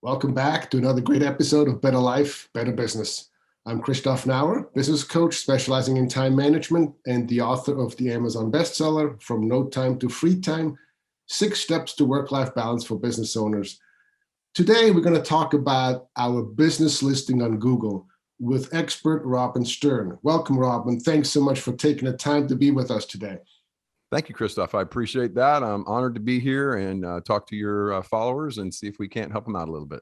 Welcome back to another great episode of Better Life, Better Business. I'm Christoph Nauer, business coach specializing in time management and the author of the Amazon bestseller, From No Time to Free Time, 6 Steps to Work-Life Balance for Business Owners. Today, we're going to talk about our business listing on Google with expert Robin Stern. Welcome, Robin. Thanks so much for taking the time to be with us today. Thank you, Christoph. I appreciate that. I'm honored to be here and talk to your followers and see if we can't help them out a little bit.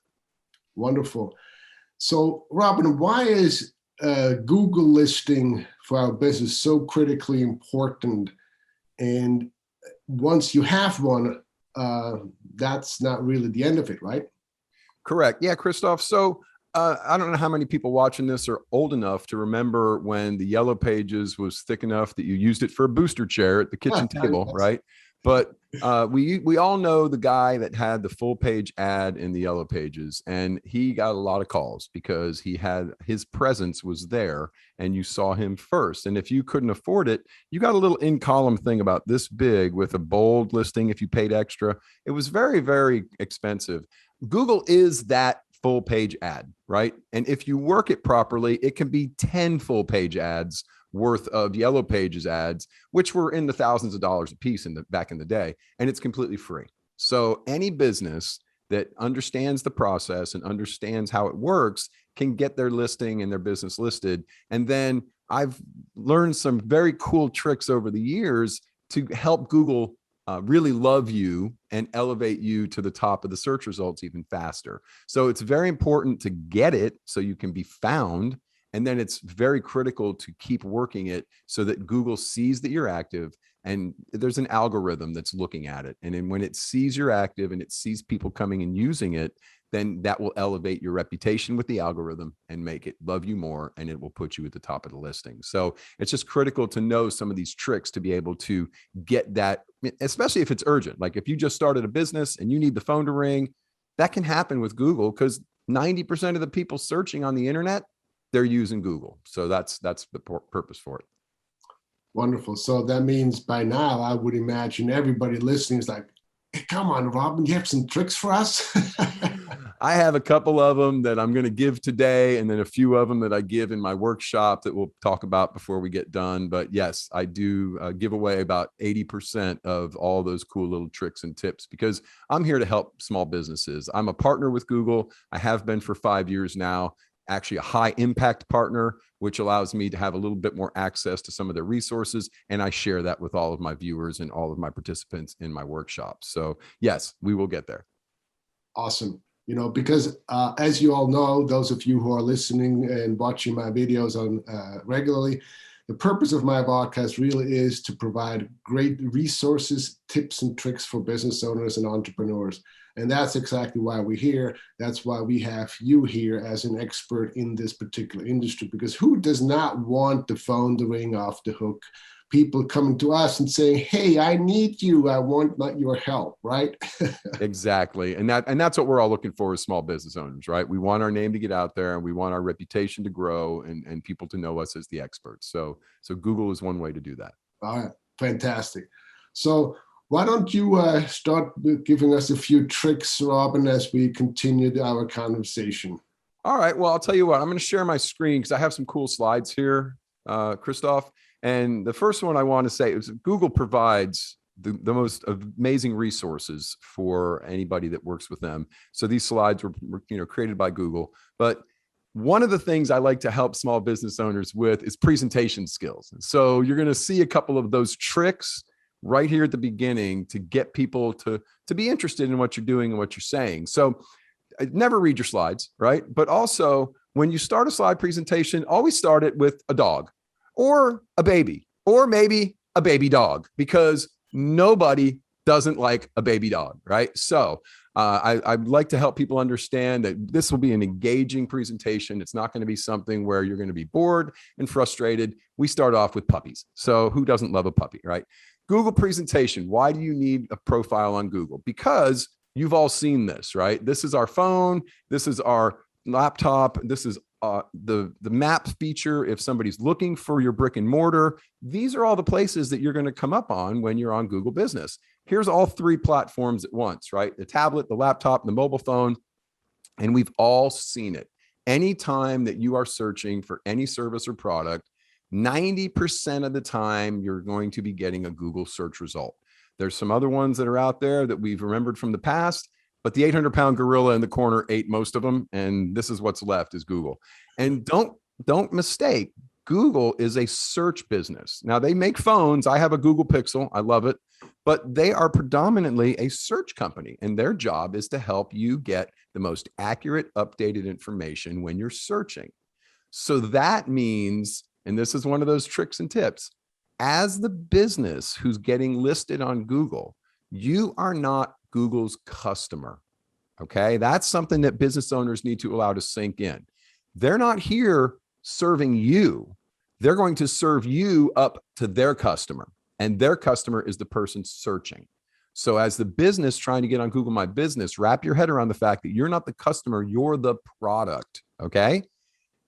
Wonderful. So, Robin, why is Google listing for our business so critically important? And once you have one, that's not really the end of it, right? Correct. Yeah, Christoph. So I don't know how many people watching this are old enough to remember when the Yellow Pages was thick enough that you used it for a booster chair at the kitchen table, right? But we all know the guy that had the full page ad in the Yellow Pages, and he got a lot of calls because his presence was there and you saw him first. And if you couldn't afford it, you got a little in column thing about this big with a bold listing if you paid extra. It was very, very expensive. Google is that full page ad, right? And if you work it properly, it can be 10 full page ads worth of Yellow Pages ads, which were in the thousands of dollars a piece back in the day, and it's completely free. So any business that understands the process and understands how it works can get their listing and their business listed. And then I've learned some very cool tricks over the years to help Google really love you and elevate you to the top of the search results even faster. So it's very important to get it so you can be found. And then it's very critical to keep working it so that Google sees that you're active and there's an algorithm that's looking at it. And then when it sees you're active and it sees people coming and using it, then that will elevate your reputation with the algorithm and make it love you more, and it will put you at the top of the listing. So it's just critical to know some of these tricks to be able to get that, especially if it's urgent. Like if you just started a business and you need the phone to ring, that can happen with Google because 90% of the people searching on the internet, they're using Google. So that's the purpose for it. Wonderful. So that means by now, I would imagine everybody listening is like, hey, come on, Robin, you have some tricks for us? I have a couple of them that I'm going to give today, and then a few of them that I give in my workshop that we'll talk about before we get done. But yes, I do give away about 80% of all those cool little tricks and tips because I'm here to help small businesses. I'm a partner with Google. I have been for 5 years now. Actually a high impact partner, which allows me to have a little bit more access to some of their resources. And I share that with all of my viewers and all of my participants in my workshops. So yes, we will get there. Awesome. Because as you all know, those of you who are listening and watching my videos on regularly, the purpose of my podcast really is to provide great resources, tips, and tricks for business owners and entrepreneurs. And that's exactly why we're here. That's why we have you here as an expert in this particular industry, because who does not want the phone to ring off the hook? People coming to us and saying, hey, I need you. I want your help, right? Exactly. And that's what we're all looking for as small business owners, right? We want our name to get out there and we want our reputation to grow and people to know us as the experts. So Google is one way to do that. All right. Fantastic. So why don't you start giving us a few tricks, Robin, as we continue our conversation? All right. Well, I'll tell you what, I'm going to share my screen because I have some cool slides here, Christoph. And the first one I want to say is Google provides the most amazing resources for anybody that works with them. So these slides were created by Google. But one of the things I like to help small business owners with is presentation skills. So you're going to see a couple of those tricks right here at the beginning to get people to be interested in what you're doing and what you're saying. So never read your slides, right? But also when you start a slide presentation, always start it with a dog or a baby, or maybe a baby dog, because nobody doesn't like a baby dog, right? So I'd like to help people understand that this will be an engaging presentation. It's not going to be something where you're going to be bored and frustrated. We start off with puppies. So who doesn't love a puppy, right? Google presentation. Why do you need a profile on Google? Because you've all seen this, right? This is our phone. This is our laptop. This is the map feature. If somebody's looking for your brick and mortar, these are all the places that you're going to come up on when you're on Google Business. Here's all 3 platforms at once, right? The tablet, the laptop, the mobile phone. And we've all seen it. Anytime that you are searching for any service or product, 90% of the time, you're going to be getting a Google search result. There's some other ones that are out there that we've remembered from the past, but the 800-pound gorilla in the corner ate most of them. And this is what's left is Google. And don't mistake, Google is a search business. Now they make phones. I have a Google Pixel. I love it, but they are predominantly a search company, and their job is to help you get the most accurate, updated information when you're searching. So that means, and this is one of those tricks and tips, as the business who's getting listed on Google, you are not Google's customer. Okay. That's something that business owners need to allow to sink in. They're not here serving you. They're going to serve you up to their customer, and their customer is the person searching. So as the business trying to get on Google My Business, wrap your head around the fact that you're not the customer, you're the product. Okay.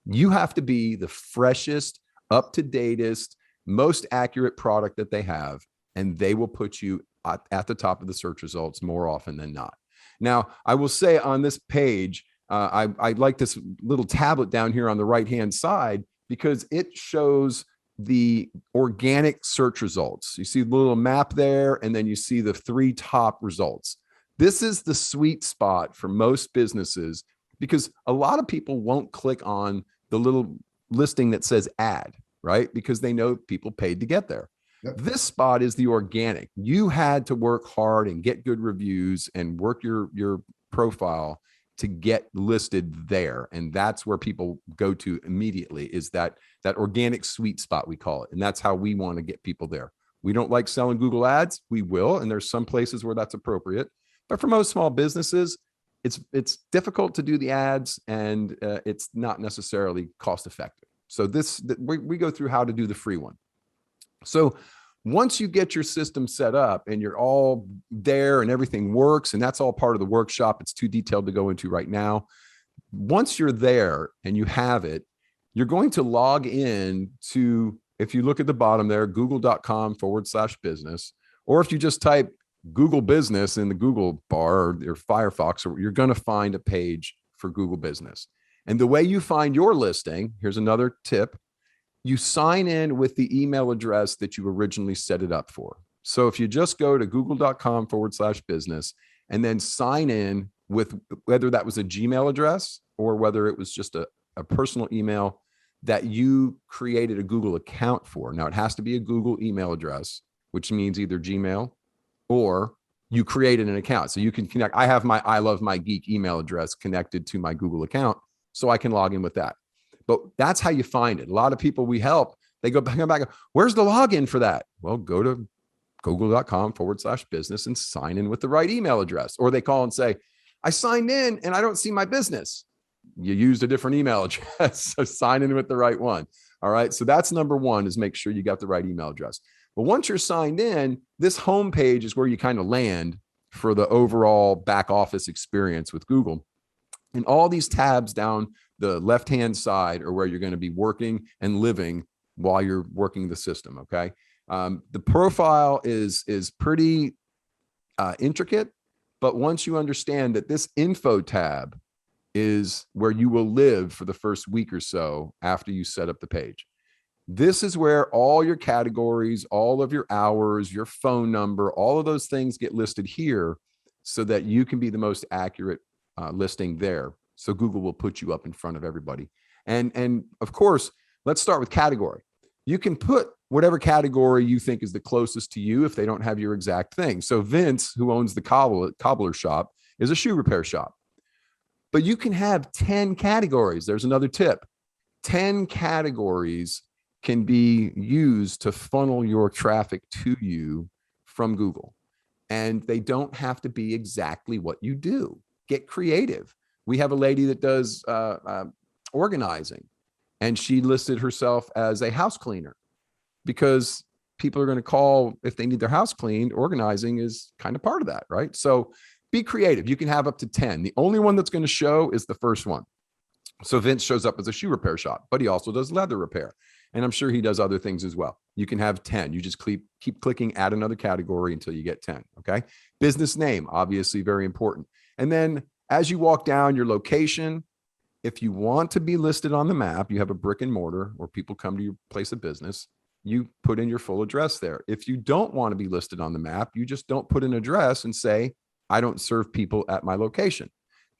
You have to be the freshest, up-to-datest, most accurate product that they have, and they will put you at the top of the search results more often than not. Now, I will say on this page, I like this little tablet down here on the right-hand side because it shows the organic search results. You see the little map there, and then you see the 3 top results. This is the sweet spot for most businesses because a lot of people won't click on the little listing that says ad, right? Because they know people paid to get there. Yep. This spot is the organic. You had to work hard and get good reviews and work your profile to get listed there. And that's where people go to immediately, is that organic sweet spot, we call it. And that's how we want to get people there. We don't like selling Google ads. We will. And there's some places where that's appropriate. But for most small businesses, it's difficult to do the ads, and it's not necessarily cost effective. So we go through how to do the free one. So once you get your system set up and you're all there and everything works, and that's all part of the workshop, it's too detailed to go into right now. Once you're there and you have it, you're going to log in to, if you look at the bottom there, google.com/business, or if you just type Google Business in the Google bar or Firefox, you're going to find a page for Google Business. And the way you find your listing, here's another tip. You sign in with the email address that you originally set it up for. So if you just go to google.com/business and then sign in with whether that was a Gmail address or whether it was just a personal email that you created a Google account for. Now it has to be a Google email address, which means either Gmail or you created an account. So you can connect. I have my I Love My Geek email address connected to my Google account, so I can log in with that. But that's how you find it. A lot of people we help, they go back, where's the login for that? Well, go to google.com/business and sign in with the right email address. Or they call and say, I signed in and I don't see my business. You used a different email address, so sign in with the right one. All right. So that's number one, is make sure you got the right email address. But once you're signed in, this homepage is where you kind of land for the overall back office experience with Google. And all these tabs down the left-hand side are where you're going to be working and living while you're working the system. Okay. The profile is pretty intricate, but once you understand that this info tab is where you will live for the first week or so after you set up the page. This is where all your categories, all of your hours, your phone number, all of those things get listed here so that you can be the most accurate listing there. So Google will put you up in front of everybody. And of course, let's start with category. You can put whatever category you think is the closest to you if they don't have your exact thing. So Vince, who owns the cobbler shop, is a shoe repair shop. But you can have 10 categories. There's another tip. 10 categories can be used to funnel your traffic to you from Google. And they don't have to be exactly what you do. Get creative. We have a lady that does organizing, and she listed herself as a house cleaner because people are going to call if they need their house cleaned. Organizing is kind of part of that, right? So be creative. You can have up to 10. The only one that's going to show is the first one. So Vince shows up as a shoe repair shop, but he also does leather repair. And I'm sure he does other things as well. You can have 10. You just keep clicking, add another category until you get 10. Okay. Business name, obviously very important. And then As you walk down your location, if you want to be listed on the map, you have a brick and mortar or people come to your place of business, you put in your full address there. If you don't want to be listed on the map, you just don't put an address and say, I don't serve people at my location.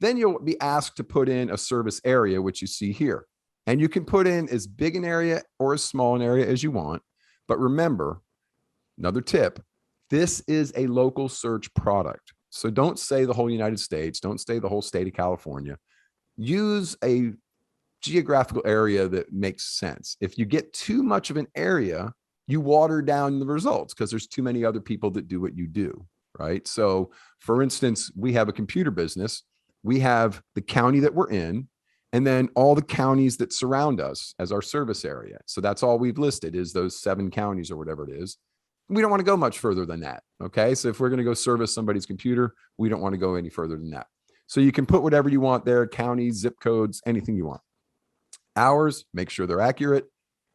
Then you'll be asked to put in a service area, which you see here. And you can put in as big an area or as small an area as you want. But remember, another tip, this is a local search product. So don't say the whole United States, don't say the whole state of California. Use a geographical area that makes sense. If you get too much of an area, you water down the results because there's too many other people that do what you do, right? So for instance, we have a computer business. We have the county that we're in, and then all the counties that surround us as our service area. So that's all we've listed is those 7 counties or whatever it is. We don't want to go much further than that. Okay. So if we're going to go service somebody's computer, we don't want to go any further than that. So you can put whatever you want there, counties, zip codes, anything you want. Hours, make sure they're accurate.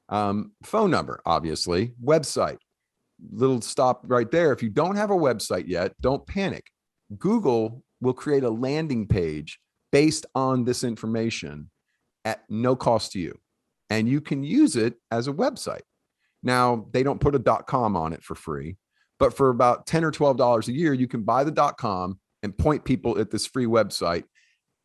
Phone number, obviously. Website, little stop right there. If you don't have a website yet, don't panic. Google will create a landing page based on this information at no cost to you. And you can use it as a website. Now, they don't put a .com on it for free, but for about $10 or $12 a year, you can buy the .com and point people at this free website,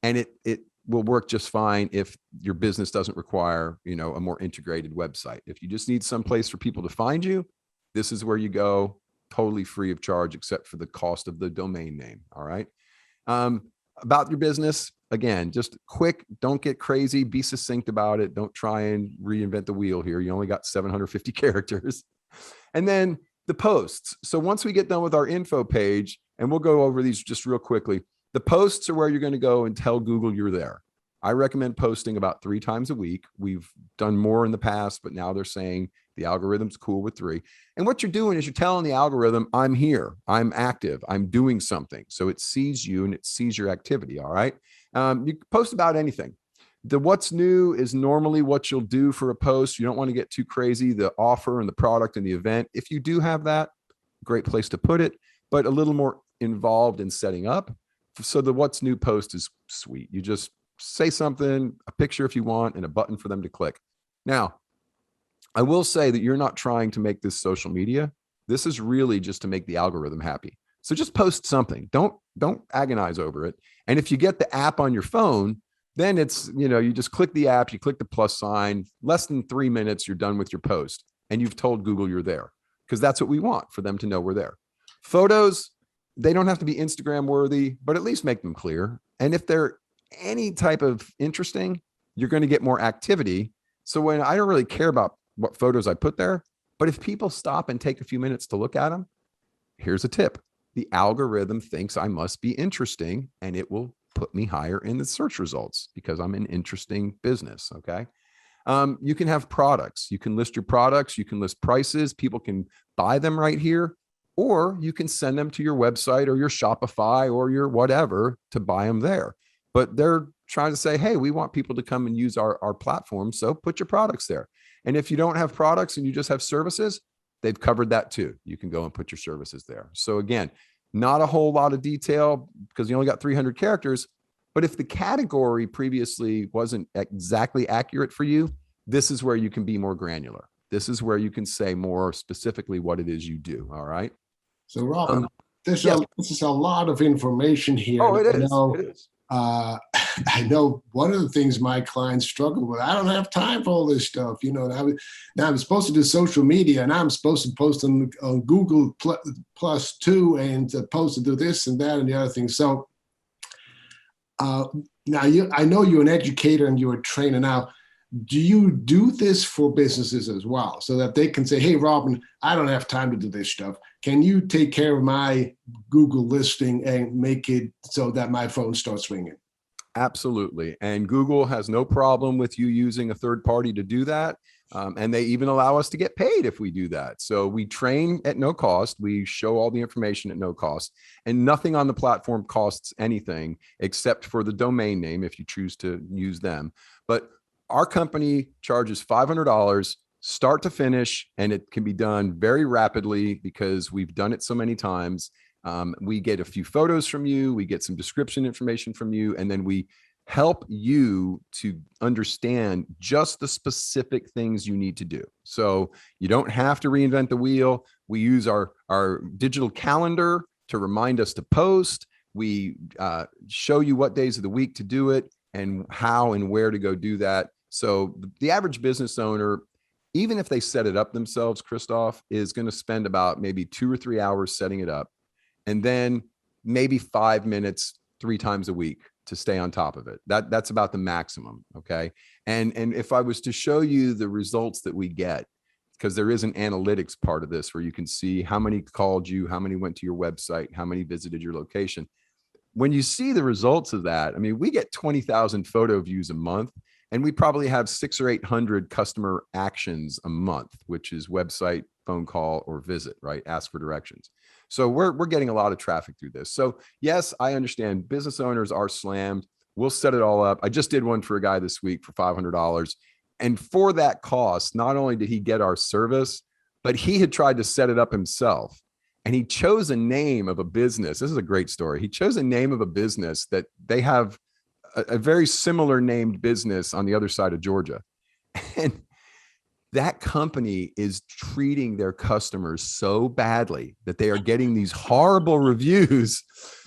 and it will work just fine if your business doesn't require, a more integrated website. If you just need some place for people to find you, this is where you go, totally free of charge, except for the cost of the domain name. All right. About your business, again, just quick, don't get crazy, be succinct about it. Don't try and reinvent the wheel here. You only got 750 characters. And then the posts. So once we get done with our info page, and we'll go over these just real quickly, the posts are where you're going to go and tell Google you're there. I recommend posting about 3 times a week. We've done more in the past, but now they're saying the algorithm's cool with 3. And what you're doing is you're telling the algorithm, I'm here, I'm active, I'm doing something. So it sees you and it sees your activity. All right. You can post about anything. The what's new is normally what you'll do for a post. You don't want to get too crazy. The offer and the product and the event. If you do have that, great place to put it, but a little more involved in setting up. So the what's new post is sweet. You just say something, a picture if you want, and a button for them to click. Now, I will say that you're not trying to make this social media. This is really just to make the algorithm happy. So just post something. Don't agonize over it. And if you get the app on your phone, then it's, you just click the app, you click the plus sign, less than 3 minutes, you're done with your post. And you've told Google you're there, because that's what we want, for them to know we're there. Photos, they don't have to be Instagram worthy, but at least make them clear. And if they're any type of interesting, you're going to get more activity. So when I don't really care about what photos I put there, but if people stop and take a few minutes to look at them, here's a tip. The algorithm thinks I must be interesting, and it will put me higher in the search results because I'm an interesting business. Okay. You can have products. You can list your products. You can list prices. People can buy them right here, or you can send them to your website or your Shopify or your whatever to buy them there. But they're trying to say, hey, we want people to come and use our platform. So put your products there. And if you don't have products and you just have services, they've covered that too. You can go and put your services there. So again, not a whole lot of detail because you only got 300 characters. But if the category previously wasn't exactly accurate for you, this is where you can be more granular. This is where you can say more specifically what it is you do. All right. So Robin, this is a lot of information here. Oh, it is. It is. I know one of the things my clients struggle with, I don't have time for all this stuff. Now I'm supposed to do social media, and I'm supposed to post on Google plus 2 and supposed to do this and that and the other thing. So now I know you're an educator and you're a trainer now. Do you do this for businesses as well, so that they can say, hey, Robin, I don't have time to do this stuff. Can you take care of my Google listing and make it so that my phone starts ringing? Absolutely. And Google has no problem with you using a third party to do that. And they even allow us to get paid if we do that. So we train at no cost. We show all the information at no cost, and nothing on the platform costs anything except for the domain name if you choose to use them. But our company charges $500 start to finish, and it can be done very rapidly because we've done it so many times. We get a few photos from you, we get some description information from you, and then we help you to understand just the specific things you need to do. So you don't have to reinvent the wheel. We use our digital calendar to remind us to post. We show you what days of the week to do it and how and where to go do that. So the average business owner, even if they set it up themselves, Christoph, is going to spend about maybe 2 or 3 hours setting it up, and then maybe 5 minutes 3 times a week to stay on top of it. That's about the maximum. Okay. And if I was to show you the results that we get, because there is an analytics part of this where you can see how many called you, how many went to your website, how many visited your location. When you see the results of that, I mean, we get 20,000 photo views a month, and we probably have 600 or 800 customer actions a month, which is website, phone call, or visit, right? Ask for directions. So we're getting a lot of traffic through this. So yes, I understand business owners are slammed. We'll set it all up. I just did one for a guy this week for $500. And for that cost, not only did he get our service, but he had tried to set it up himself. And he chose a name of a business. This is a great story. He chose a name of a business that they have a very similar named business on the other side of Georgia. And that company is treating their customers so badly that they are getting these horrible reviews.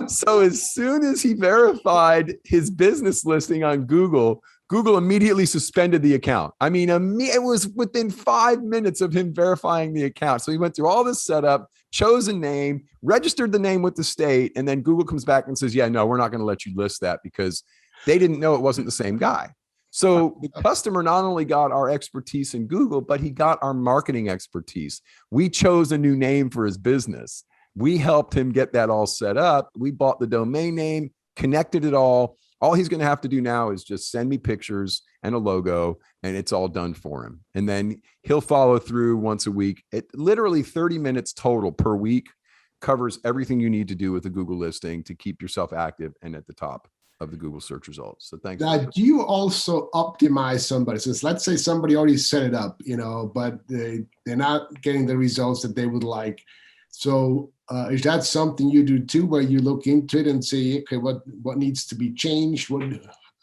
So as soon as he verified his business listing on Google, Google immediately suspended the account. I mean, it was within 5 minutes of him verifying the account. So he went through all this setup, chose a name, registered the name with the state, and then Google comes back and says, yeah, no, we're not going to let you list that because they didn't know it wasn't the same guy. So the customer not only got our expertise in Google, but he got our marketing expertise. We chose a new name for his business. We helped him get that all set up. We bought the domain name, connected it all. All he's going to have to do now is just send me pictures and a logo, and it's all done for him. And then he'll follow through once a week. It literally 30 minutes total per week covers everything you need to do with a Google listing to keep yourself active and at the top of the Google search results. So thanks. Now, do you also optimize somebody? So let's say somebody already set it up, but they're not getting the results that they would like. So is that something you do too, where you look into it and say, okay, what needs to be changed?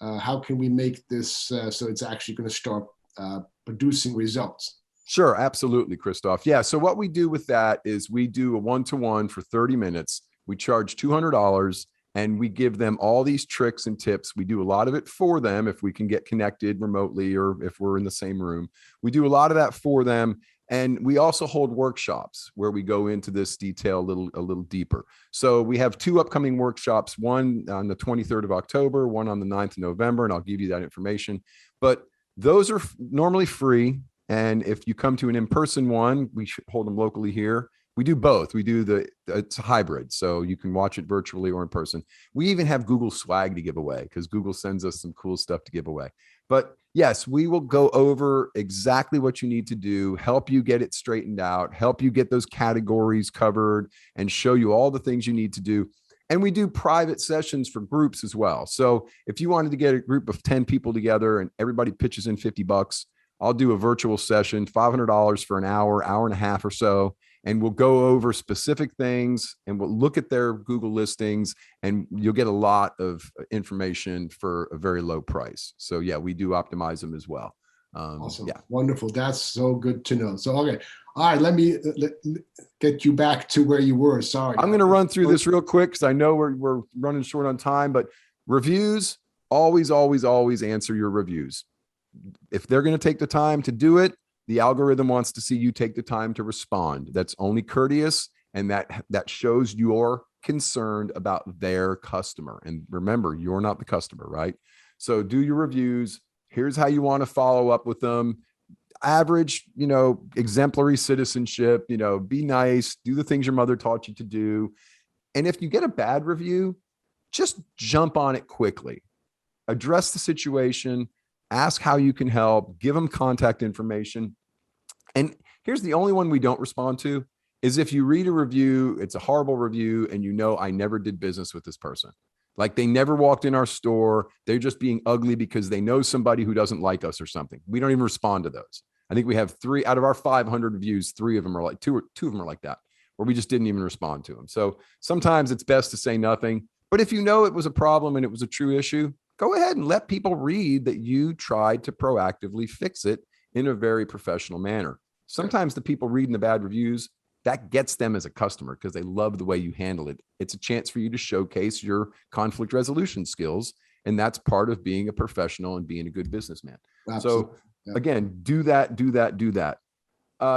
How can we make this so it's actually going to start producing results? Sure, absolutely, Christoph. Yeah. So what we do with that is we do a one-to-one for 30 minutes. We charge $200. And we give them all these tricks and tips. We do a lot of it for them if we can get connected remotely or if we're in the same room. We do a lot of that for them. And we also hold workshops where we go into this detail a little deeper. So we have 2 upcoming workshops, one on the 23rd of October, one on the 9th of November, and I'll give you that information. But those are normally free. And if you come to an in-person one, we should hold them locally here. We do both. We do it's a hybrid. So you can watch it virtually or in person. We even have Google swag to give away because Google sends us some cool stuff to give away. But yes, we will go over exactly what you need to do, help you get it straightened out, help you get those categories covered, and show you all the things you need to do. And we do private sessions for groups as well. So if you wanted to get a group of 10 people together and everybody pitches in $50, I'll do a virtual session, $500 for an hour and a half or so. And we'll go over specific things and we'll look at their Google listings, and you'll get a lot of information for a very low price. So yeah, we do optimize them as well. Awesome. Yeah. Wonderful. That's so good to know. So, okay. All right. Let me get you back to where you were. Sorry. I'm going to run through this real quick because I know we're running short on time, but reviews, always answer your reviews. If they're going to take the time to do it, the algorithm wants to see you take the time to respond. That's only courteous, and that shows you're concerned about their customer. And remember, you're not the customer, right? So do your reviews. Here's how you want to follow up with them. Average, exemplary citizenship, be nice, do the things your mother taught you to do. And if you get a bad review, just jump on it quickly. Address the situation. Ask how you can help, give them contact information. And here's the only one we don't respond to is if you read a review, it's a horrible review, and I never did business with this person. Like they never walked in our store. They're just being ugly because they know somebody who doesn't like us or something. We don't even respond to those. I think we have 3 out of our 500 reviews. 3 of them are like two of them are like that. or we just didn't even respond to them. So sometimes it's best to say nothing. But if you know it was a problem and it was a true issue, go ahead and let people read that you tried to proactively fix it in a very professional manner. Sometimes the people reading the bad reviews, that gets them as a customer because they love the way you handle it. It's a chance for you to showcase your conflict resolution skills. And that's part of being a professional and being a good businessman. Absolutely. So again, do that.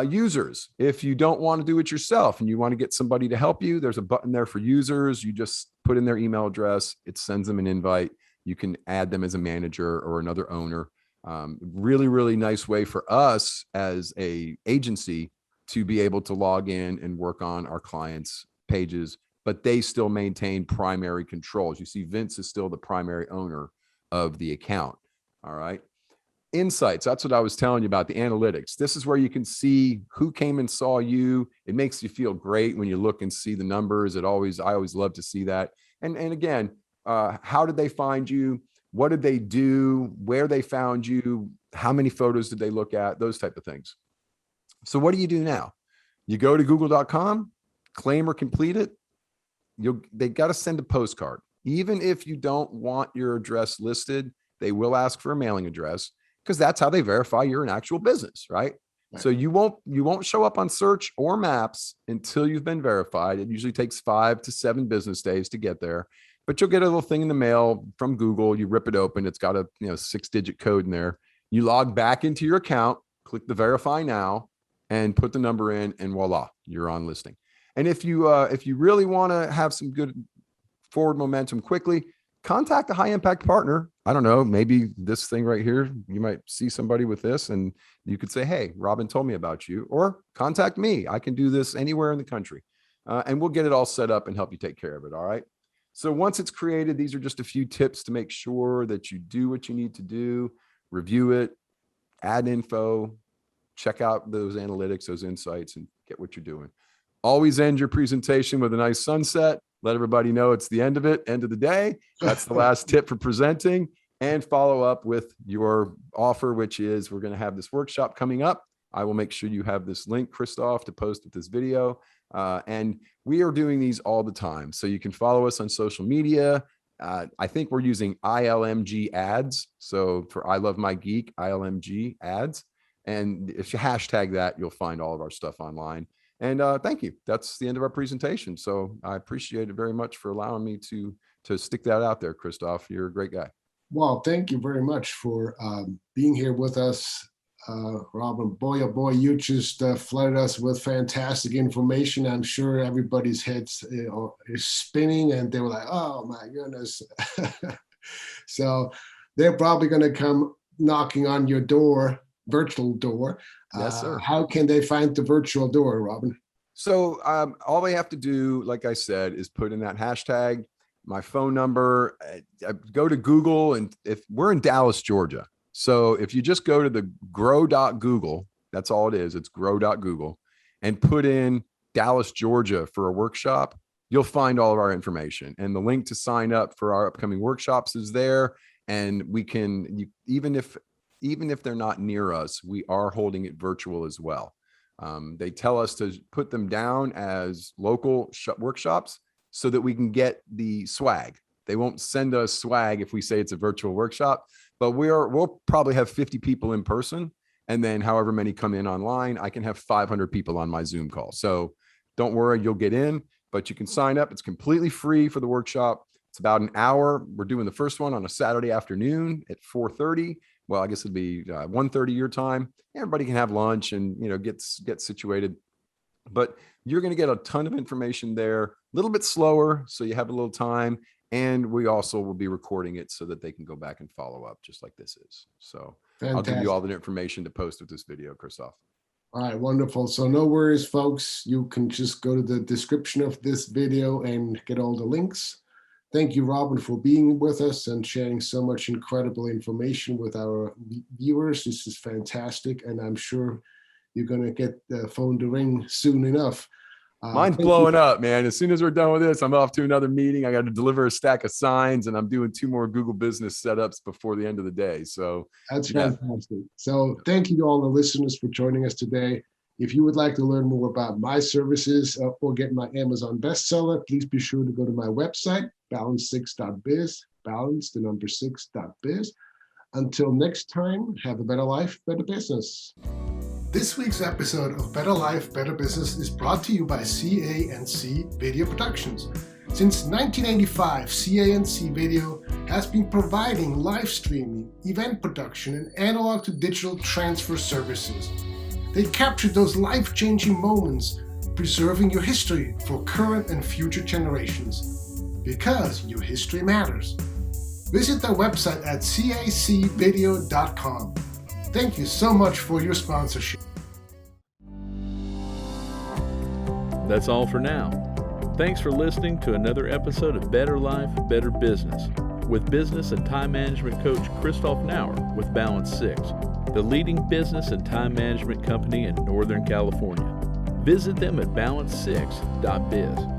Users, if you don't want to do it yourself and you want to get somebody to help you, there's a button there for users. You just put in their email address. It sends them an invite. You can add them as a manager or another owner. Really, really nice way for us as a agency to be able to log in and work on our clients' pages, but they still maintain primary controls. You see, Vince is still the primary owner of the account. All right. Insights. That's what I was telling you about, the analytics. This is where you can see who came and saw you. It makes you feel great when you look and see the numbers. I always love to see that. And again, how did they find you? What did they do? Where they found you? How many photos did they look at? Those type of things. So what do you do now? You go to google.com, claim or complete it. They got to send a postcard. Even if you don't want your address listed, they will ask for a mailing address because that's how they verify you're an actual business, right? So you won't show up on search or maps until you've been verified. It usually takes 5 to 7 business days to get there, but you'll get a little thing in the mail from Google. You rip it open. It's got a 6-digit code in there. You log back into your account, click the verify now, and put the number in, and voila, you're on listing. And if you really want to have some good forward momentum quickly, contact a high impact partner. I don't know, maybe this thing right here, you might see somebody with this and you could say, hey, Robin told me about you, or contact me. I can do this anywhere in the country. And we'll get it all set up and help you take care of it. All right. So once it's created, these are just a few tips to make sure that you do what you need to do, review it, add info, check out those analytics, those insights, and get what you're doing. Always end your presentation with a nice sunset. Let everybody know it's the end of it, end of the day. That's the last tip for presenting. And follow up with your offer, which is we're going to have this workshop coming up. I will make sure you have this link, Christoph, to post with this video. And we are doing these all the time. So you can follow us on social media. I think we're using ILMG ads. So for I Love My Geek, ILMG ads. And if you hashtag that, you'll find all of our stuff online. And thank you. That's the end of our presentation. So I appreciate it very much for allowing me to stick that out there, Christoph. You're a great guy. Well, thank you very much for being here with us, Robin. Boy, oh boy, you just flooded us with fantastic information. I'm sure everybody's heads is spinning and they were like, oh my goodness. So they're probably going to come knocking on your door, virtual door. Yes, sir. How can they find the virtual door, Robin? So all they have to do, like I said, is put in that hashtag, my phone number, go to Google. And if we're in Dallas, Georgia. So if you just go to the grow.google, that's all it is. It's grow.google, and put in Dallas, Georgia for a workshop, you'll find all of our information. And the link to sign up for our upcoming workshops is there. And we can, even if they're not near us, we are holding it virtual as well. They tell us to put them down as local workshops so that we can get the swag. They won't send us swag if we say it's a virtual workshop, but we'll probably have 50 people in person. And then however many come in online, I can have 500 people on my Zoom call. So don't worry, you'll get in, but you can sign up. It's completely free for the workshop. It's about an hour. We're doing the first one on a Saturday afternoon at 4:30. Well, I guess it'll be 1:30 your time. Everybody can have lunch and, get situated. But you're going to get a ton of information there, a little bit slower, so you have a little time. And we also will be recording it so that they can go back and follow up just like this is. So fantastic. I'll give you all the information to post with this video, Christoph. All right, wonderful. So no worries, folks. You can just go to the description of this video and get all the links. Thank you, Robin, for being with us and sharing so much incredible information with our viewers. This is fantastic, and I'm sure you're going to get the phone to ring soon enough. Mine's blowing up, man. As soon as we're done with this, I'm off to another meeting. I got to deliver a stack of signs, and I'm doing 2 more Google Business setups before the end of the day. So that's fantastic. So thank you to all the listeners for joining us today. If you would like to learn more about my services or get my Amazon bestseller, please be sure to go to my website, balance6.biz, balance6.biz. Until next time, have a better life, better business. This week's episode of Better Life, Better Business is brought to you by CA&C Video Productions. Since 1985, CA&C Video has been providing live streaming, event production, and analog to digital transfer services. They captured those life-changing moments, preserving your history for current and future generations. Because your history matters. Visit their website at cacvideo.com. Thank you so much for your sponsorship. That's all for now. Thanks for listening to another episode of Better Life, Better Business with business and time management coach Christoph Nauer with Balance 6, the leading business and time management company in Northern California. Visit them at balance6.biz.